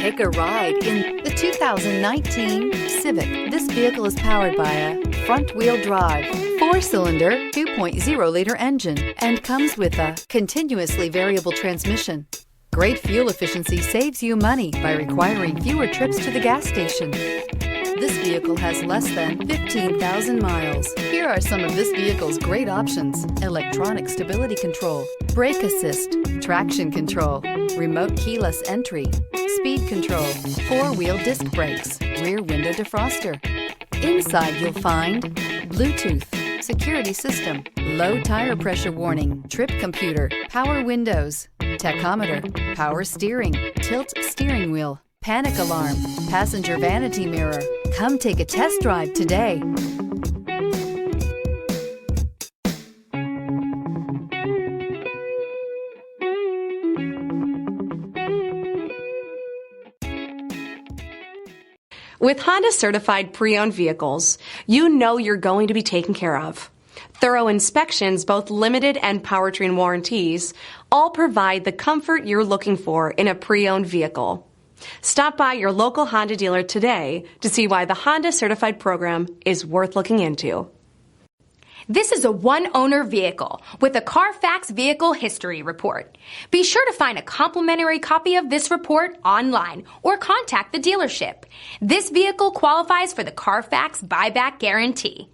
Take a ride in the 2019 Civic. This vehicle is powered by a front-wheel drive, 4-cylinder, 2.0-liter engine, and comes with a continuously variable transmission. Great fuel efficiency saves you money by requiring fewer trips to the gas station. This vehicle has less than 15,000 miles. Here are some of this vehicle's great options: electronic stability control, brake assist, traction control, remote keyless entry, speed control, 4-wheel disc brakes, rear window defroster. Inside you'll find Bluetooth, security system, low tire pressure warning, trip computer, power windows, tachometer, power steering, tilt steering wheel, panic alarm, passenger vanity mirror. Come take a test drive today. With Honda Certified Pre-Owned Vehicles, you know you're going to be taken care of. Thorough inspections, both limited and powertrain warranties, all provide the comfort you're looking for in a pre-owned vehicle. Stop by your local Honda dealer today to see why the Honda Certified program is worth looking into. This is a one-owner vehicle with a CARFAX Vehicle History Report. Be sure to find a complimentary copy of this report online or contact the dealership. This vehicle qualifies for the CARFAX Buyback Guarantee.